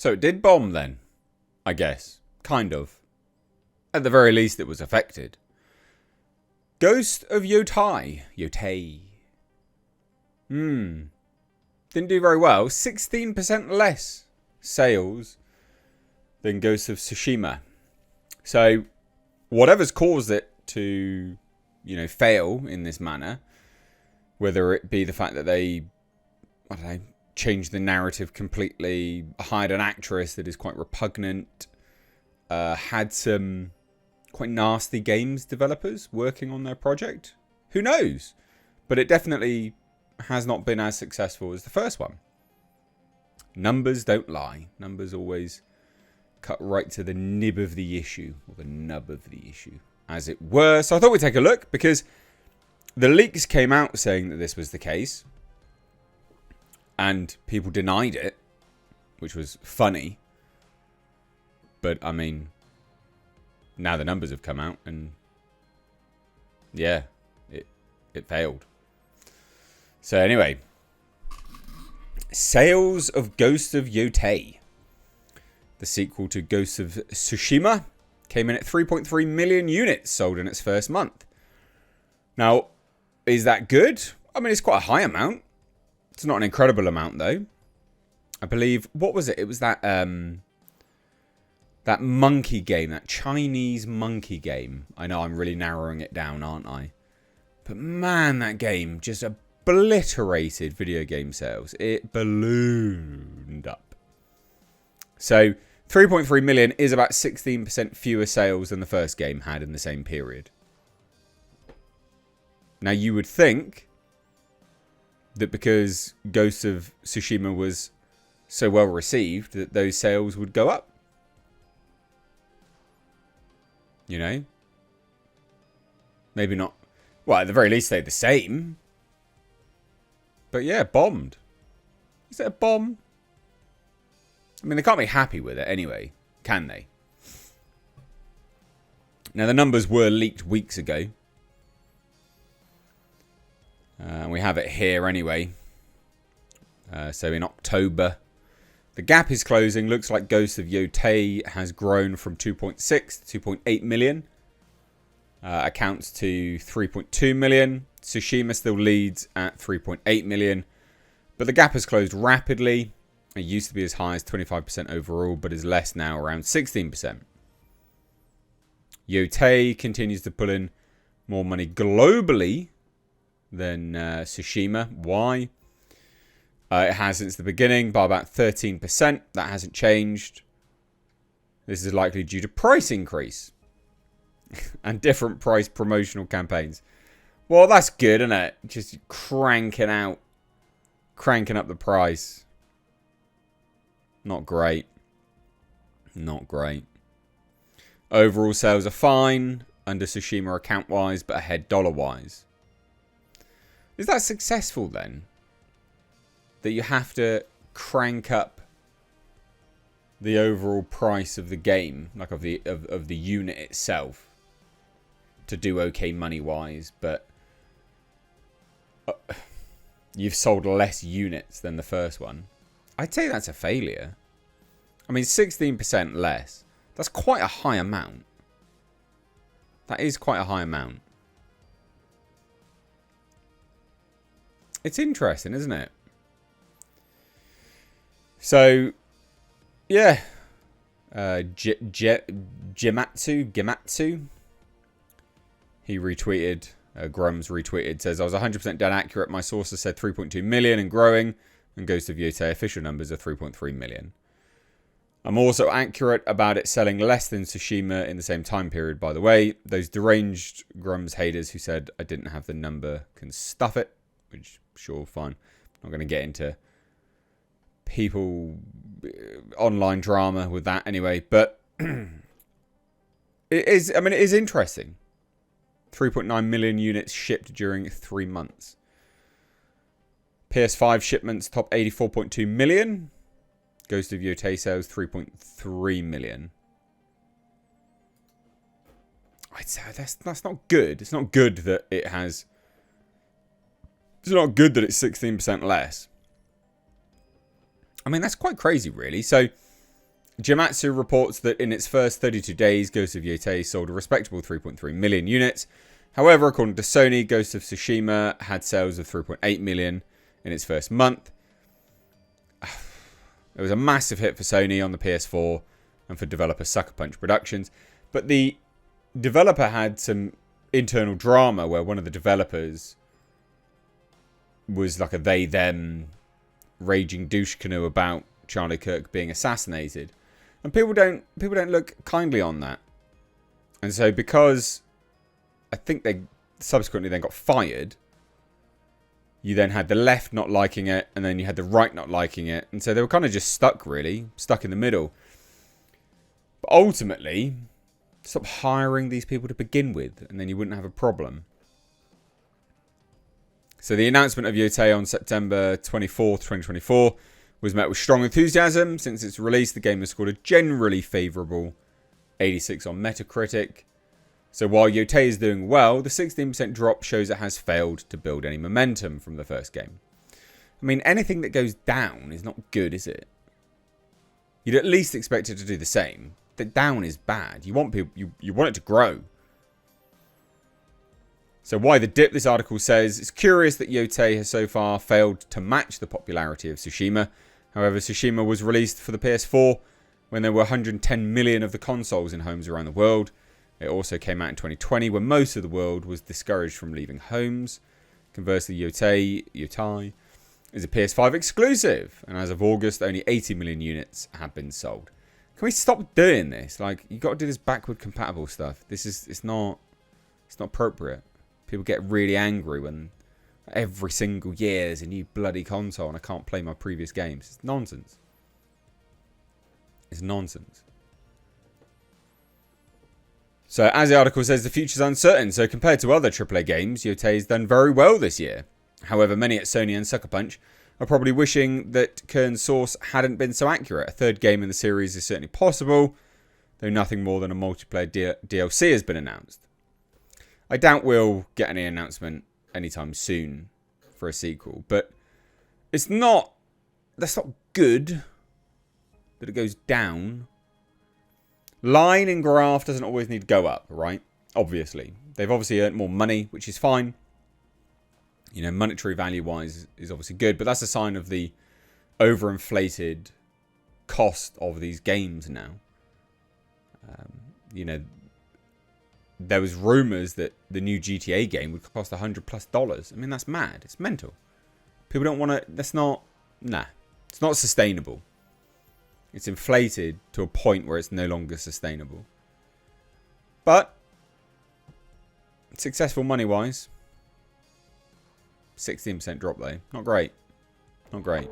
So it did bomb then, I guess. Kind of. At the very least, it was affected. Ghost of Yotei. Yotei. Didn't do very well. 16% less sales than Ghost of Tsushima. So, whatever's caused it to, fail in this manner, whether it be the fact that they, changed the narrative completely, hired an actress that is quite repugnant, had some quite nasty games developers working on their project. Who knows? But it definitely has not been as successful as the first one. Numbers don't lie. Numbers always cut right to the nib of the issue, or the nub of the issue, as it were. So I thought we'd take a look, because the leaks came out saying that this was the case, and people denied it, which was funny. But, I mean, now the numbers have come out, and yeah, it failed. So anyway, sales of Ghost of Yotei, the sequel to Ghost of Tsushima, came in at 3.3 million units sold in its first month. Now, is that good? I mean, it's quite a high amount. It's not an incredible amount, though. I believe, what was it? It was that that monkey game, that Chinese monkey game. I know I'm really narrowing it down, aren't I? But man, that game just obliterated video game sales. It ballooned up. So 3.3 million is about 16% fewer sales than the first game had in the same period. Now you would think that because Ghost of Tsushima was so well received that those sales would go up. Maybe not. Well, at the very least, stay the same. But yeah, bombed. Is it a bomb? I mean, they can't be happy with it anyway, can they? Now, the numbers were leaked weeks ago. And we have it here anyway. So in October, the gap is closing. Looks like Ghost of Yotei has grown from 2.6 to 2.8 million. Accounts to 3.2 million. Tsushima still leads at 3.8 million. But the gap has closed rapidly. It used to be as high as 25% overall, but is less now, around 16%. Yotei continues to pull in more money globally than Tsushima. Why? It has since the beginning by about 13%. That hasn't changed. This is likely due to price increase and different price promotional campaigns. Well, that's good, isn't it? Just cranking up the price. Not great. Not great. Overall sales are fine under Tsushima account-wise, but ahead dollar-wise. Is that successful then? That you have to crank up the overall price of the game, like of the unit itself, to do okay money-wise, but you've sold less units than the first one. I'd say that's a failure. I mean, 16% less. That's quite a high amount. That is quite a high amount. It's interesting, isn't it? So, yeah. Gematsu. He retweeted. Grummz retweeted. Says, I was 100% dead accurate. My sources said 3.2 million and growing. And Ghost of Yotei official numbers are 3.3 million. I'm also accurate about it selling less than Tsushima in the same time period, by the way. Those deranged Grummz haters who said I didn't have the number can stuff it. Which, sure, fine. I'm not going to get into people online drama with that anyway. But it is interesting. 3.9 million units shipped during 3 months. PS5 shipments top 84.2 million. Ghost of Yotei sales 3.3 million. I'd say that's not good. It's not good that it has. It's not good that it's 16% less. I mean, that's quite crazy, really. So, Gematsu reports that in its first 32 days, Ghost of Yotei sold a respectable 3.3 million units. However, according to Sony, Ghost of Tsushima had sales of 3.8 million in its first month. It was a massive hit for Sony on the PS4 and for developer Sucker Punch Productions. But the developer had some internal drama where one of the developers was like a they-them raging douche canoe about Charlie Kirk being assassinated. And people don't look kindly on that. And so because I think they subsequently then got fired, you then had the left not liking it, and then you had the right not liking it. And so they were kind of just stuck, really. Stuck in the middle. But ultimately, stop hiring these people to begin with, and then you wouldn't have a problem. So the announcement of Yotei on September 24th, 2024 was met with strong enthusiasm. Since its release, the game has scored a generally favourable 86 on Metacritic. So while Yotei is doing well, the 16% drop shows it has failed to build any momentum from the first game. I mean, anything that goes down is not good, is it? You'd at least expect it to do the same. The down is bad. You want people, you want it to grow. So why the dip, this article says, it's curious that Yotei has so far failed to match the popularity of Tsushima. However, Tsushima was released for the PS4 when there were 110 million of the consoles in homes around the world. It also came out in 2020 when most of the world was discouraged from leaving homes. Conversely, Yotei is a PS5 exclusive, and as of August, only 80 million units have been sold. Can we stop doing this? Like, you got to do this backward compatible stuff. It's not appropriate. People get really angry when every single year there's a new bloody console and I can't play my previous games. It's nonsense. It's nonsense. So, as the article says, the future's uncertain. So, compared to other AAA games, Yotei's done very well this year. However, many at Sony and Sucker Punch are probably wishing that Kern's source hadn't been so accurate. A third game in the series is certainly possible, though nothing more than a multiplayer DLC has been announced. I doubt we'll get any announcement anytime soon for a sequel, but that's not good that it goes down. Line and graph doesn't always need to go up, right? Obviously. They've obviously earned more money, which is fine. You know, monetary value-wise is obviously good, but that's a sign of the overinflated cost of these games now. You know, there was rumours that the new GTA game would cost $100+. I mean, that's mad. It's mental. People don't want to... It's not sustainable. It's inflated to a point where it's no longer sustainable. But successful money-wise. 16% drop though. Not great. Not great.